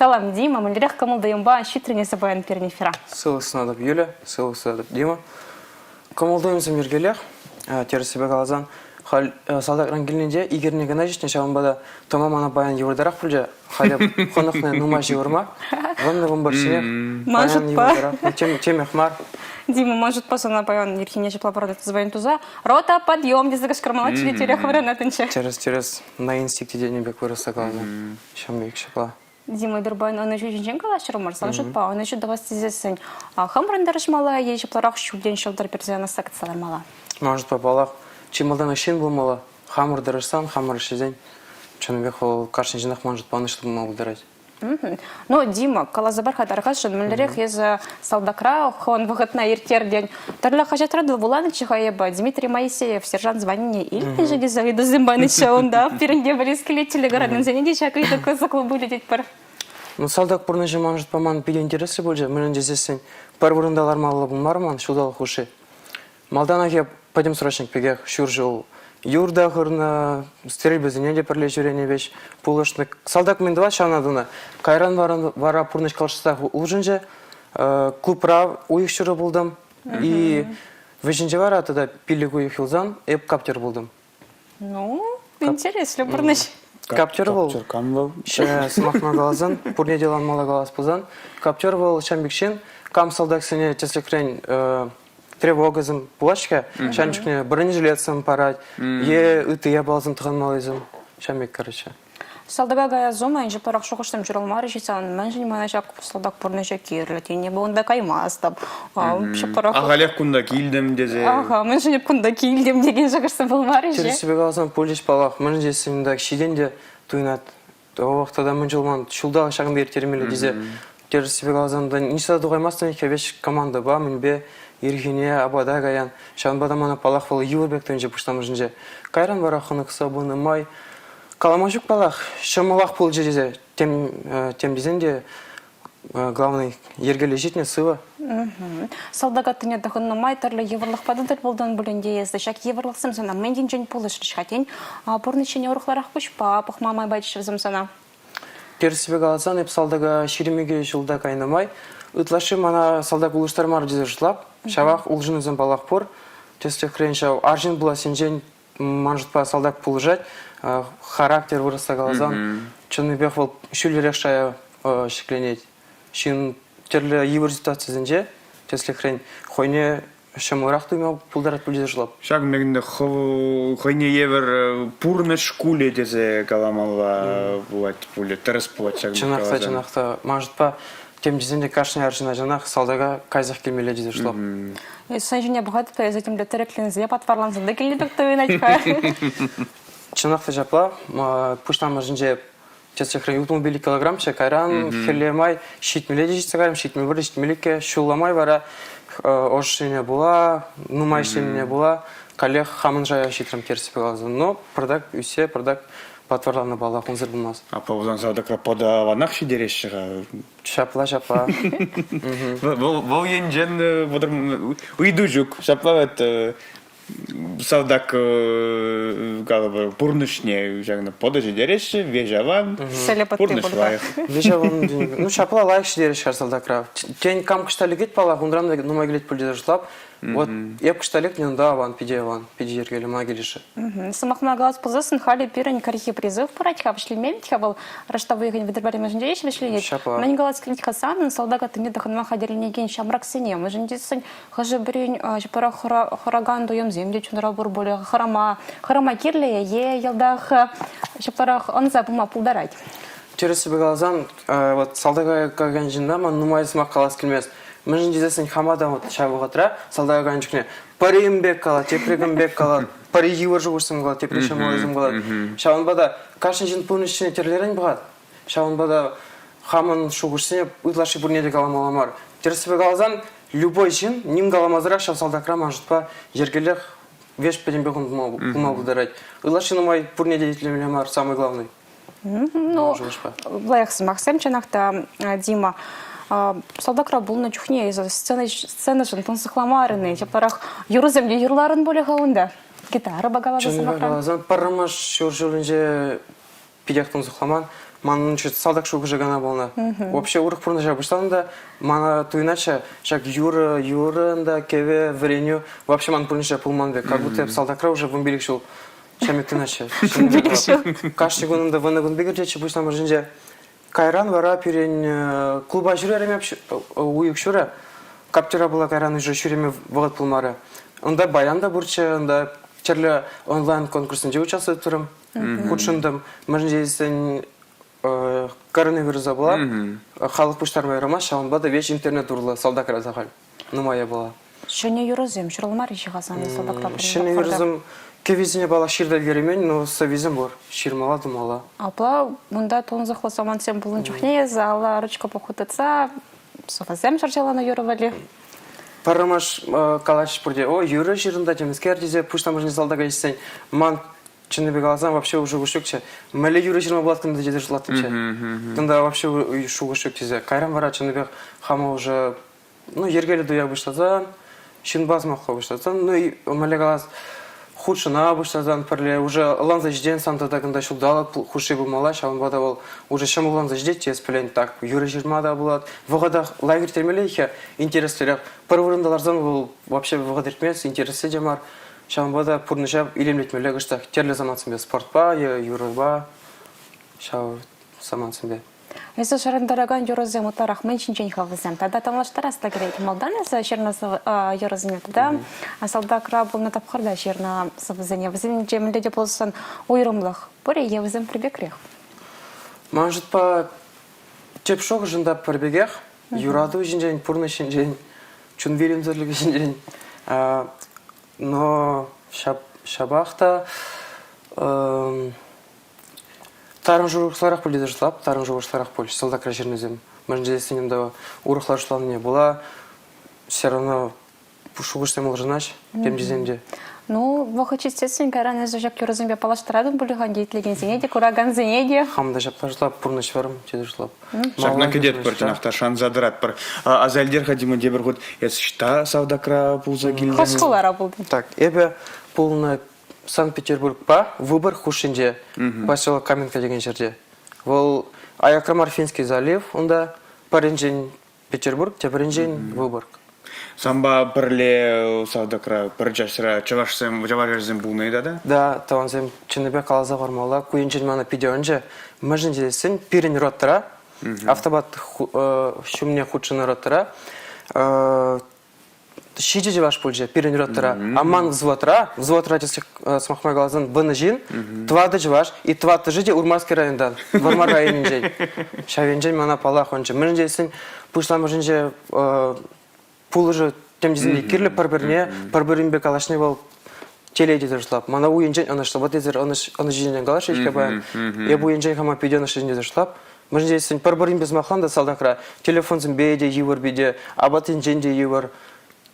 Салам, Дима, мөлдерек кымылдайым ба, щитренесі баян пернефера. Ссылкасы надо Юля, ссылкасы надо Дима. Кымылдайымызы мергелек, терісібек алазан. Хал салдак рангелінде игерне гана житне шабанбада томамана баян евродарақ пүлже. Халеп қонықны нума жеурма. Ванны вымбаршыне. Мажут па. Темех мар. Дима, может па сана баян ерхине жепла парадет звонит туза. Рота, подъем, дезагаш кармала чилетеле хаврана тынча. Через на инстинкте денебек вырыса қалды. Шамбек шапла. Дима Дурбайн, он еще жинжен калашыр марсан шутпа, он еще давас тизесен. Хамрандарыш мала, ей жепларах шулден шылдар перзена сакцалар мала. Может попалах. Чималдан ашин булмала. Хамыр дырышсан, хамыр шизен. Чанбек ол каршын жинақ манжут панышлы булмал дырать. Ну, Дима, калазабар хатархаш, что мэллерех из Салдакра, он выход на иртердень. Тарля хажат радл вуланы чихаеба, Дмитрий Моисеев, сержант звонение, или же Гизавиду Зимбаныча, он да, в перенде были скелетили городным занятий, чакай такой за клубу лететь пар. Ну, Салдак пурныжы манжут паман пиде интересы больше, мы здесь пар бурындалар малы булмарман, шудал хуши. Малданаге пойдем срочник пегех, шуржил. Юрда хырна стрельбы занятия пролечивания вещь пулышны. Салдак мен два шанадуна. Кайран вара пурныш калшыстах ужинже клуб прав уйшыры булдым. И вежинже вара тогда пилигу юхилзан эп каптер булдым. Ну, интересно, пурныш. Каптер был. Каптер кам был. Смахна галазан, пурне делан мала галас пузан. Каптер был шамбикшин. Кам салдак сене тесликрень тревогазым плашка, шанчикне бронежилетсом парать, я балзым тханмализм, шамик короче. Салдага гая зома, инже парах шухаштам журалмары жисан, манжин манашак салдак порнежа кирлетин, не был да каймастам, шапарах. Агалек кунда килдем дезе. Ага, манжин кунда килдем деген жагырса булмары же. Через себя галзам пулиш палах, манжин жесин да шиденде туйнат, о тогда манжилман шулда шагын бер термеле дизе. Через себя галзам да ничего дугаймастан вещь команда ба минбе Ирхине абада гаян, шанбада мана палах вал юрбек тенже пуштамыжынже. Кайран барахыны кысабыны май. Каламажук палах, шамалах пул жерезе. Тем дизенде главный ергеле житне сыва. Салдага тыне дахынны май тарлы еврлых падыдыр болдан бүленде езді. Шак еврлых сымсана, менден жен пулыш рышхатен. Порнычене урықларах пушпа, пахмамай байдышыр зымсана. Терсібек аласан, еп салдага ширемеге жылда кайнамай. Ытлашы мана салдак улыштармар дезе жытлап. Шавах улжын үзен балақ пор. Тесте хрен шау аржин була сенжен манжытпа салдак пулжать. Характер вырыса галазан. Чыны бек вол шүлерек шая шекленет. Шин терлі евр ситуация зенже. Тесте хрен хойне шамырак туймау пулдарат пулдезе жытлап. Шаг мегінде хойне евер пурны шкуле дезе каламалла булат пуле терс булат шаг. Чынақта манжытпа тем дизенде кашня аржина жанах салдага кайзах келмеле дезе жытлап. Сан жіне бұғады, то езетім де тереклінзе патварлансын, да келдік тойын айтқа. Чынақта жапла, пуштам аржинже тесте хрен автомобили килограммча, кайран хелемай шитмеле де житсагарым, шитмеле шитмелеке шулламай вара ошшене була, нумай шемене була, коллег хамын жая шитрам терсіпе қалазын. Но продак үсе, продак патварланы бала қонзыр болмаз. А паузан салдакра подаванақ шидерешіға? Шапла. Бұл енжен уйду жүк. Шапла салдак пурнышне жағына пода жидереші, вежаван, пурнышлайық. Вежаван, ну шапла лайк шидереш салдакра. Тен кам кышталі кет бала, ғындырам нумай келет пөлде жытлап. Вот, еп кышталек не да ван пиде ергелі магелеші. Самахма галас пузасын хали пирань карихи призыв паратьха вышли мемтьха был раштавы игрень выдербали междеешь вышли нет. Нань галас клинить хасан солдага ты не даханма ходили не ген шамрак сине. Мы же не дисань хажи брень пара хораганду ем земли чунра бурболи харама кирле е елдах шапарах он забума пулдарать. Через себя галазан вот солдага каган жиндама нумай смак калас келмес. Мы же дизайн хамада вот шавугатра салдага ганчикне паримбек кала, тепрегимбек кала, пари евр жугурсым кала, тепрешем олизм кала. Шаванбада кашын жин пунышчине терлерен багат. Шаванбада хамын шугурсине утлаши бурнеде каламаламар. Терсибе галазан любой жин ним галамазра шав салдакра манжытпа жергелех веш педембекун бумал бударать. Утлаши нумай бурнеде детлемелемар самый главный. Ну, лайхсым Максим чанахта Дима. Салдакра был на чухне из сцены жантон сахламарыны. Парах юрземли юрларын более гаунда. Гитара багала за самохран. Парамаш шуржулынже пидяхтон сахламан. манын чуть салдак шугы жагана болна. Вообще урых пурна жабыштанда, мана туйнача, шак юрында кеве вреню, вообще ман пурниша пулманбе, как будто салдакра уже вымбелик шул. Чамик тынача. Кашни гунында вынагун бегерче, пусть нам жинже. Кайран вара пирен клуба жүререме уюк шура. Каптера была кайран уже шуреме вагат пулмары. Онда баянда бурча, онда черле онлайн конкурсында участвовать турым. Худшындым. Мажинжесен коронавируса была. Халық пуштармай рамаш, шалынбада весь интернет урлы салдакра захаль. Нумая была. Шыне юрозем, шырлмар иши хасан салдакра. Шыне юрозем кевизине бала ширдал геремен, но савизем бор. Ширмала думала. Апла, мында тон захласаман сем булын чухне, зала ручка похутаца, софазем шарчалана юровали. Парамаш калаш пурде, о, юры ширында темескер дизе, пуштам жне салдага исен, ман чыны бегалазам вообще уже гушукче. Мэле юры ширма булаткында деде жлатымче. Тында вообще шу гушук дизе. Кайрам вара чыны бег хама уже, ну, ергеле дуя быштазан, шинбаз махло быштазан, ну, и мэле галаз худшина быштазан перле, уже ланза жден санта тагында шулдала худши булмала, шалын бада бол, уже шаму ланза ждет, тез пелен так, юры жирмада булат. Вогада лагерь термеле ихе интереслерек. Парвырындаларзан был вообще вогада термес, интересы демар. Шамбада пурныша илемлетмеле гыштак. Терле замансымбе спортба, юрыба. Шау самансымбе. Если шарандараган юрозем утарах меньшинчен хавызем, тогда там лаштарас лагерейки Молданы за шерна юрозене, тогда салдакра был на тапхарда шерна савызене. Вызен чем люди полосан уйрумлах. Боре я вызем прибегрех. Может по тепшок жында прибегех, юраду жинжен, пурны жинжен, чунвилим зерлиги жинжен. Но шабахта тарым журухларах пөлде жышлап, тарым журухларах пөл, салдакра жернезем. Мәжінде есенемді урухлар жышланыне бола, все равно шуғыштем ұлжынаш, демдеземде. Ну, вахыч естественно, кайран из жак юрозембе палаштарадым булыган дейтлеген зенеде, кураган зенеде. Хамда жаплар жышлап, пурныш варым, теде жышлап. Шакна кедет пыртын авто шан задрат пыр. Азальдер хадимы дебір год, ес шта савдакра пулза келден. Хосколара болды. Так, эбе пулны Санкт-Петербург па, выбор хушинде, поселок Каменка деген жерде. Вол Аякрамар-Финский залив, онда паренжен Петербург, те паренжен Выборг. Самба пырле савдакра пырчашыра чавашзем булны да? Да, таванзем чыныбе калаза вармала, куинчен мана пидеонже, мәжінде сен пирен роттара, автобат шумне худшыны роттара, шиджи жеваш пульже, пирен роттара, аман взвотра тесек смахмай галазан быны жин, твады жеваш, и твады жиде Урмарский райондан, Вармар районын жей. Шавенжен мана пала хонче. Мәжінде сен пушлам мәжінде пул уже тем дизель кирле парберинбе калашне был теледи зашлап. Мана уинжен она что вот эзер она жинен галашечка баян. Я буинжен хама пидёна шине зашлап. Мәжінде сен парберинбе змахланда салдакра телефон зимбеде ювар биде, абатын женде ювар.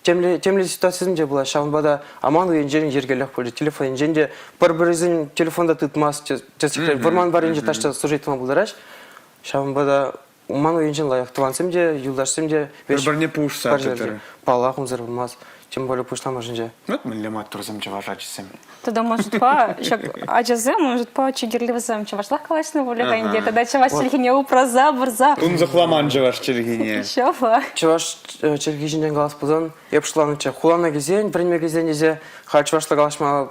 Темле ситуациясында была шаунбада аман уинжен жергелек болды. Телефон инженде парберизин телефонда тытмас. Варман бар инже ташта служитма булдараш. Шаунбада Уман уйынчен лайық туансымде, юлдашсымде. Бір-біріне пуышса тетірі. Палақ ұнзыр болмаз. Тем более пуштама жынже. Вот миллиамат турзым чаваш ачысым. Тогда может по, ачазем, может по чигерливзем, чавашлах калашны волеганде, тогда чаваш челхине упраза, бурза. Тун захламан чаваш челхине. Шофа. Чаваш челхижинен галас пузан, епшланыча. Хулана гезен, бренме гезен дезе, ха чавашла галашма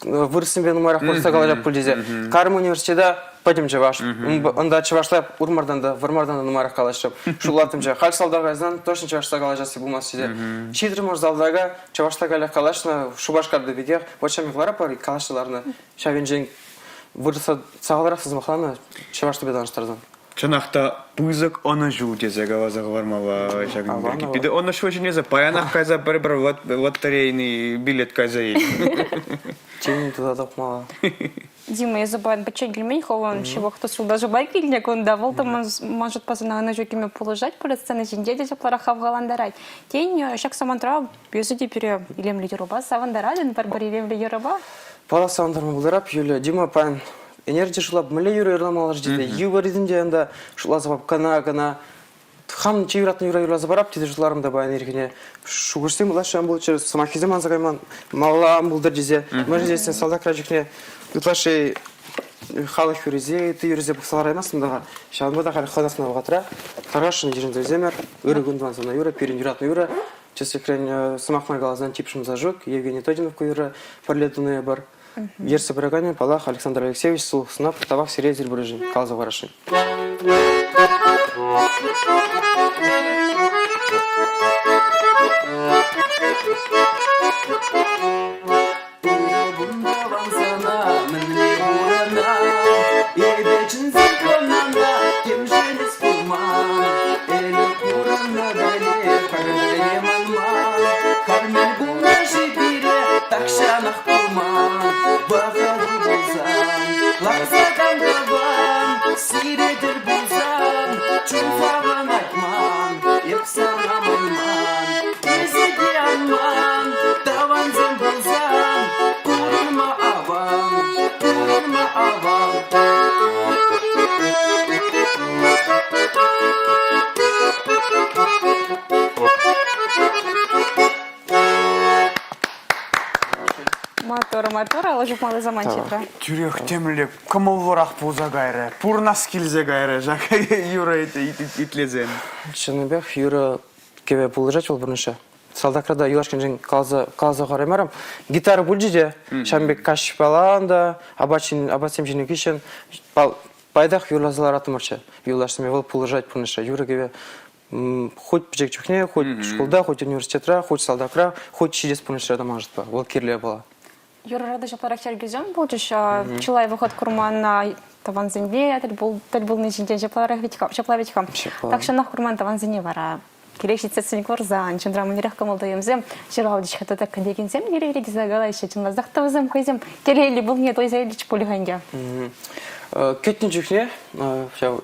вырысым бен умарах болса галажап пул дезе. Карым университета пойдем чаваш. Онда чавашла урмардан да, вармардан да умарах галашап. Шулатым ча. Халь салдага знан, точно чавашла галажасы булмас дезе. Чидры мож залдага, чавашла галях калашна, шубашкарды бегех, вот мехлара пар калашларны. Шавенжен вырыса сагаларах сызмахлана, чавашты беданыштардан. Чанахта пызык оны жу дезе галаза вармала шагынберги. Пиде оны шу очень незе паянах кайза бір лотерейный билет кайза ей. Тень туда допмала. Дима, я забываю, почему гельмень холон, чего кто сюда же байкильник, он давал, там может познать на жукими положить, по сцене сидеть, за плараха в галандарать. Тень, шаг самантра, бьюзи теперь илем лидеруба, савандарадин, барбари илем лидеруба. Пала савандарма буларап, Юля, Дима пан, энергия шла, мле юры ирламалар ждите, юваридинде анда шла забап кана, хам чиратны юра забарап, тиде жларым да ба энергия. Шугурсим лашам был через самахизем анзагайман, мала булдар дизе, мы здесь салдак раджикне. Утлаши халық юризе, ты юризе бақсалар емес, мұндаға. Шағын бұда қали қойдасына бұғатыра. Қарғашыны жерінде земер, өрі күндуан зона юра, перін юратны юра. Честекрен сымақмай қалазан типшым зажук, Евгений Тодинов күйірі парлетуны бар. Ерсі бірағанен Палах Александр Алексеевич сұлық сынап, табақ серия зірбіріжін, қалзы ғарашын. Мотор, алажып малы заман четра. Жүрек темілеп, кымылварақ болза қайры, пұрнас келзе қайры, жақа юра итлезен. Шыныбек, юра кебе бұлыжат ол бірінші. Салдакрада юлашкен жен қалзы қараймарам. Гитара бұл жеде, Шамбек кашып аланда, абатсем жені кешен, байдақ юрлазылар атымыршы. Юлашсыме ол бұлыжат бірінші. Юра кебе хоть пжек чухне, хоть школда, хоть университетра, хоть салдакра, хоть шидес бірінші адам ажытпа. Ол керле была. Юра рады жапларак тергезем был, что пчела выход курман таван земле, тель был на жинде жапларак жаплавичкам. Так что нах курман таван земле вара. Керешит сетсен корзан, чендрамы нерях камалдаем зем, жиравдич хата так кандеген зем, гиреги загала еще ченмаздах тавзем койзем, телели был не той заилич полиганья. Кетнен жүхне,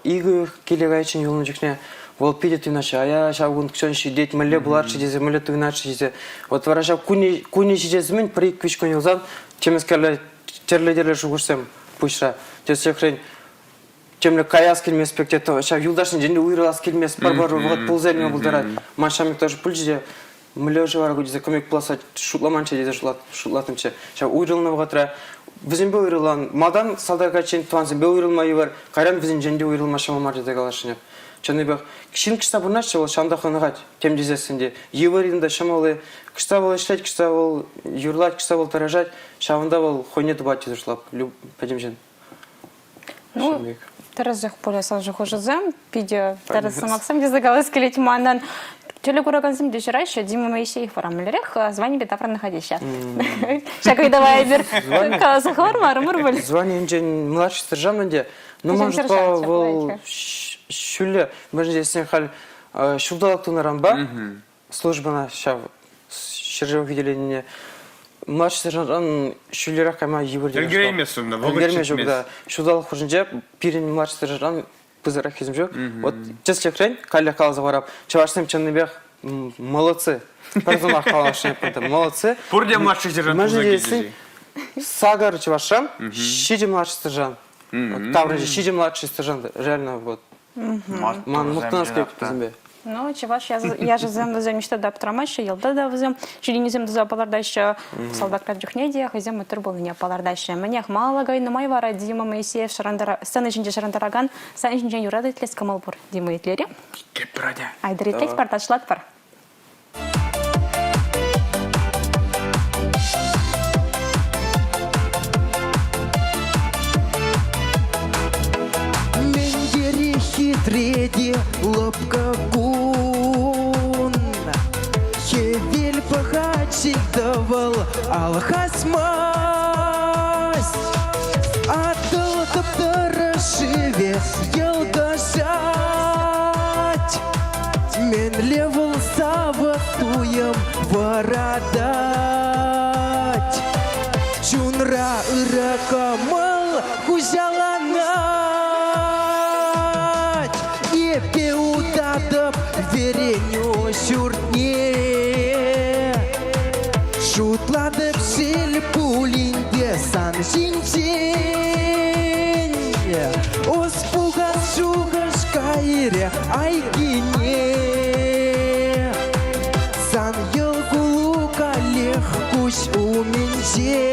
игі келегайчын юлын жүхне, ол пидет иначе, а я шагун ксен шидет, мэле булар шидезе, мэле ту иначе шидезе. Вот ваража куни шидезе мен, при квичкон юлзан, чемескерле терледерле шугурсем, пушра. Тесе хрень, чемле каяс келмес пектето, шаг юлдашын женде уйрылас келмес, барбару, вот пулзельме булдарат. Маншамик тоже пульжиде, мэле уже варагу дезе, комик пласать, шутламанче дезе шутлатымче. Шаг уйрылны вгатра, візін бе уйрылан, мадан салдарға чен туанзын бе уйрылмайы бар, қайран візін женде уйрылма шамамар деде қалашын еп. Чаныбек, кишин кышта бурнашчы ол шамда ханығат темдезесінде. Еваринда шамалы кышта бол ишлать, кышта бол юрлать, кышта бол таражать, шамында бол хойнеті бати дұршлап. Пәдемжен. Ну, таразжақ полесан жық ұжызым, пиде таразсам ақсам дезагалыз келет манан. Теле курагансым деширайшы, Дима Моисеев парамелерех, звание бета пронаходяща. Шакай давай бер, каласахвар мармур был. Звание инжен младший сержант, но может был шуле, может здесь хал шулдалак тунарамба, служба шав шержевых выделения. Младший сержант шулерах кайма еврей. Эльгермесовна, Эльгермесовна, да. Шулдалак хужинже, пирин младший сержант. Пызырах хизм жоқ. Вот честно хрень, калля қалзы барап, чавашсым чанныбек молодцы. Парзамах қалашын еппенті, молодцы. Пурде младший сержант пуза кездей. Сагар чавашам, шиде младший сержант. Там же шиде младший сержант, реально вот. Ман мухтанский пызымбе. Ну, чаваш, я же зем везем мечта да патрамайшы, елда да везем, жиринезем да запалардайшы, солдатка джухнедия, хазем мутыр был не апалардайшы. Менех малагай, но май вара Дима Моисеев, сцена жинже шарандараган, сцена жинже юрады тлес камалбур. Дима итлери. Кепрадя. Айдритлес парташлат пар. Хитреди лапка кун, хевель пахачик давал алхасмась, а то топтарашиве елдашать, мен левел саватуем ворадать, чунра ыракамал хузялана. Пеутадып вереню сюртне, шутладып сел пулинде сан жинчен, оспугас шугаш кайре айгине, сан елгулу калех куш уменже,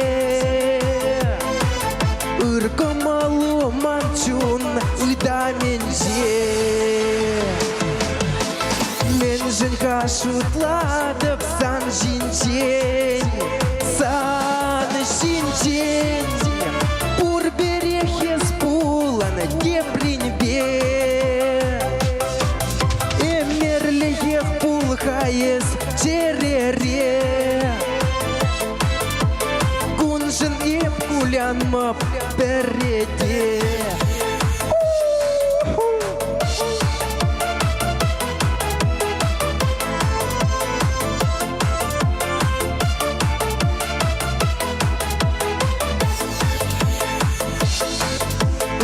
ыркамалу женька шутладып сан жинчен, сан жинчен. Пур берехес пуланы кепринбе, эмерлеех пулхаес черере. Кунжын еп кулянмап переде.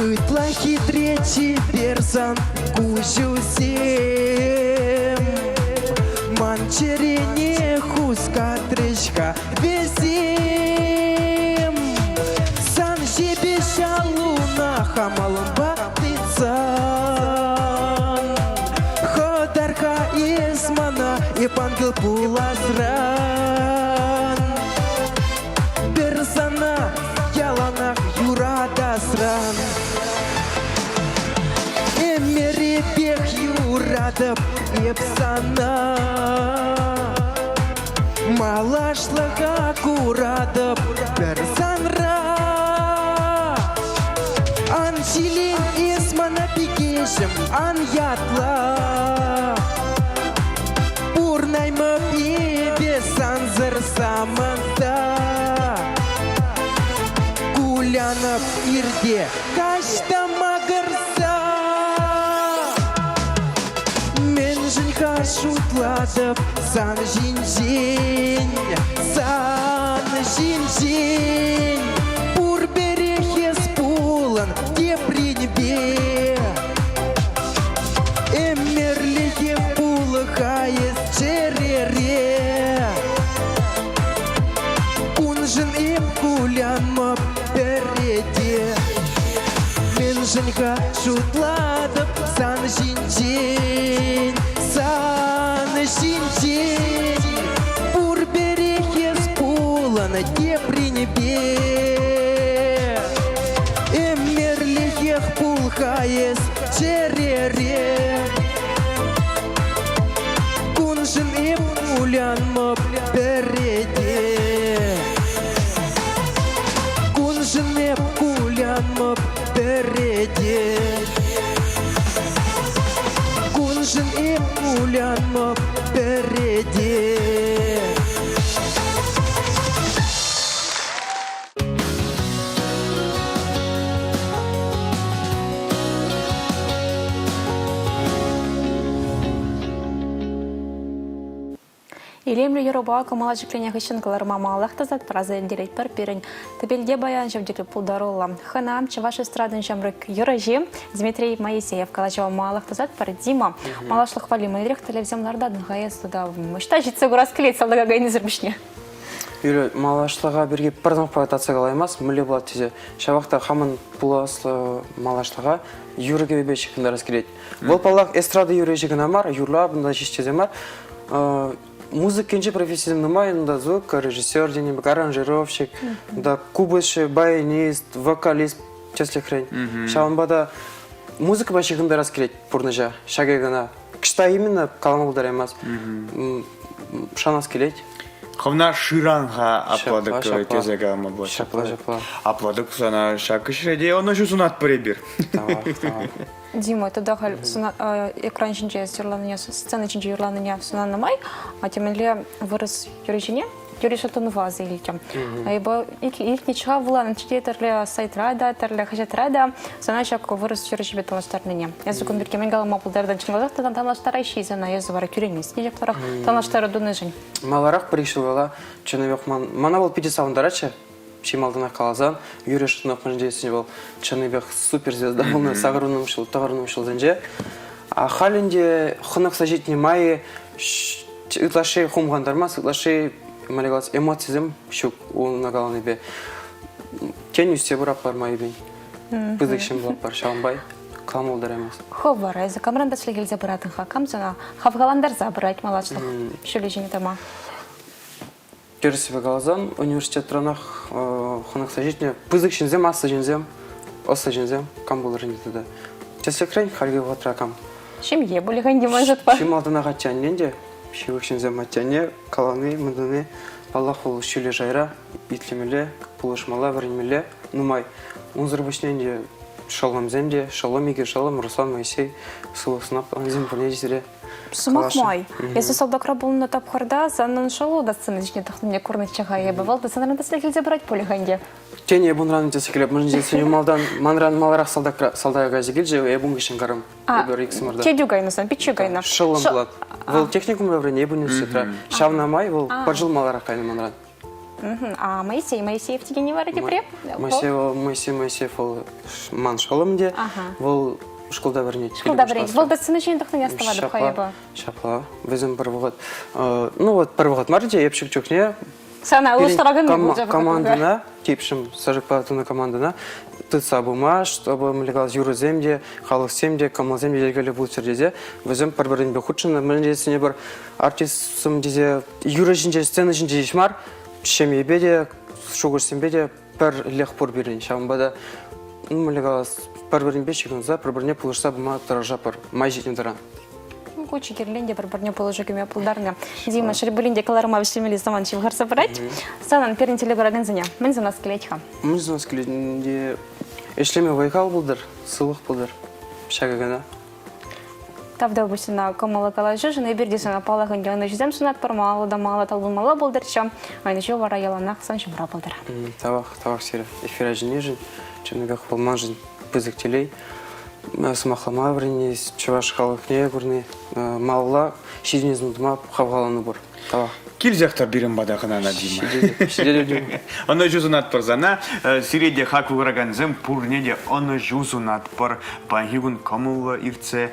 Ытла хитречи персан кузюсем, манчерене хуска тречка весем. Сан жебеша луна хамалын бактыцан, ходарка есмана епангыл пуласран. Персана яланах юрадасран. Эмерепех юрадып епсана, малашлыға курадып персанра. Ан жилен есмана пикешім ан ятла, бурнаймып ебе санзыр самында. Кулянып ирде кашта мағырса, мен жынға шутладып сан жинжен, сан жинжен. Пур берехес пулын кепринбе, эмерлеге пулы хайыз черере. Кунжын ем кулянмап переде, мен жынға шутладып сан жинжен, сан жинжен. Пур берехес пуланы кепринбе, эмерлеех пулхаес черере. Кунжын ем кулянмап переде, кунжын ем кулянмап переде. Кунжын ем кулянмап переде. Илемлі Ероба комала жеклене хыщын кыларма малахта зат праза директ пар перень. Табелде баян жевдели пулдаролла. Ханам чаваш эстрадын жамрык Юражи Дмитрий Моисеев калачава малахта зат пар Дима. Малашлык валима идрек телевизионларда дынхаяс туда мышта житсе гурас клеит салдага гайнизер бишне. Юрий, малашлыға бірге бірдің проектация қалаймас, мүлі болады тезе. Шабақта хамын пуласлы малашлыға юрге бебе шекінді рас келеді. Бұл палақ эстрада юрге жегін амар, юрла бұнда шештезе мар. Музык кенче профессиям нумай, да звук, режиссер, денег, аранжировщик, да кубыш, баянист, вокалист, чесли хрень. Шаванбада музыка ба шекінді рас келеді пұрныжа, шагегана. Кішта именно каламал дараймас. Шанас келеді. Ховна ширанға апладық кезеге ама болады. Шапла. Апладық сана шакы шіреде, оны жүзін ат біребір. Дима, это дахаль экран чинче сюрланыня, сцена чинче юрланыня сунанамай, а темеле вырос юричине, юришатон вазы илькем. Ибо иль ничего влан, чьи терле сайт рада, терле хажат рада, саначак вырос юричибе талаштарныне. Я закон бирке менгала мапулдардан чинвазах, там талаштарайши зана, я завара кюренис, не якторах талаштара дуныжень. Маларах пришла, ченевек мана был 50 дарача. Шималдана қалазан, Юрий Шатынов мәждесіне бол Чаныбек суперзвезда болны сағырыным шыл, тағырыным шыл зәнже. А халінде хынық сажетіне майы ұтлашай хумғандармас, ұтлашай эмоциязым шук уына қаланы бе. Кен үсте бұрап бар майы бен. Біздікшін бұлап бар шағынбай, қалам олдар емес. Ховар, айзы камранда шлегел забыратын хакам, зана хавгаландар забырайт малачлық. Шөлі жені тама. Керсіве қалазан, университет тұранақ хынық сажетіне пызық жінзем, асы жінзем, осы жінзем, кам болыр жінді. Чеслі крайн, халге ғатыра кам. Семье были ганди может па. Шим алдына қатчаннен де, шивықшын заматчанне, қаланы, мұндыны, Аллах ол шүлі жайра, итлемелі, пұлышмала, варенмелі, нумай. Унзыр бішнен де, шалам земде, шалам егер, шалам, Руслан, Моисей, сұлы сынап, анзим бірнежізіре. Сумахмай. Если солдакра был на тапхарда, саннан шоу да сцены жне тахны мне курны чагая бывал, да санран да слегил брать поле ганди. Тен ебун раны десе келеп, мұжын десе малдан, манран маларақ салдага жегел же, ебун кешен карым. Кедю гайнасан, пичу гайна. Шалам булат. Вол техникум врен ебун университетра. Шавна май, вол пожил маларақ кайны манран. А Моисеев тебе не варите преп? Моисеев ол ман шалымде, вол школда вернет. Школда вернет. Вол да сцены жне тахны не оставады хайба. Шапла. Везем первый ну вот первый год марте, епшик чукне. Сана улыстараган будет. Командана, типшим сажик патуна командана. Тут сабума, чтобы мы легал юру земде, халых земде, камал земде, дергали будет сердезе. Везем первый бе худшин, мы здесь не бар артистом дезе юры жинже сцены жинже ишмар, чем ебеде, шугур сембеде, пер легпор бирин. Шамбада мы легал первый бе чекнуза, первый пулышса бума таража пар майжитин таран. Кучи кирленде барбарня положу кеме пулдарня. Дима шрибулинде каларма вишлемели заман чим гарса брать. Санан перин телегораган заня. Мен за нас клетха. Мы за нас клетха. Эшлеме вайкал булдыр, сылых булдыр. Шагагана. Тавда бусина комала калажы жына бердесена палаган яны ждем сунат пармалы да мала талбулмала булдырчам. Айны жо вара яланак санчым бра булдыр. Тавах сире. Эфира жинежин, чемнегах полмажин пызыктелей. Смахлама врене, чуваш халыхне гурны, малла, шидинизм дума хавгаланы бур. Тавах. Килзяхтар бирен бадахана на Дима. Оны жузунат парзана, сиреде хак вураганзем пурнеде оны жузунат пар пангигун камулва ирце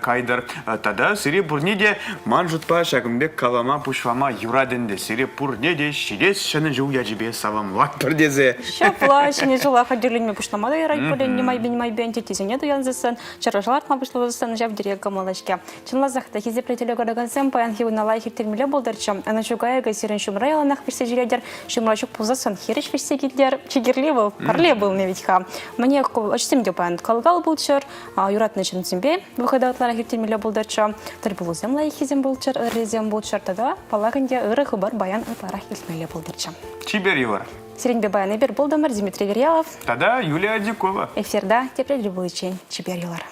кайдар. Тада сире пурнеде манжутпа шагымбек калама пушвама юраденде. Сире пурнеде шидес шаны жу яжибе савам лактар дезе. Шапла, шыне жула ходерлинме пушнамада ярай полен, немай бенти тизене дуянзысын, чаражалартма пушлавызысын жав дирек камалашке. Чынлазахта хизе плетелегорагансем паянхивун налайхир термиле болдырчам. Ана чугайга сирен шумрайланах персежелядер, шумрачук пузасан хириш персегидлер, чигерли был, парле был не ведьха. Мне очтем депан калгал булчер, юрат начин цимбе, выхода от ларахир термиле болдырчам, тарбулузем лайхизем булчер, резем булчер тада, палаганде ыры хыбар баян от ларахир термиле болдырчам. Чибер Ивар. Сиренбе баян эбер болдамар Дмитрий Верьялов. Тада Юлия Дикова. Эфирда тепле любой чень, чибер Юлар.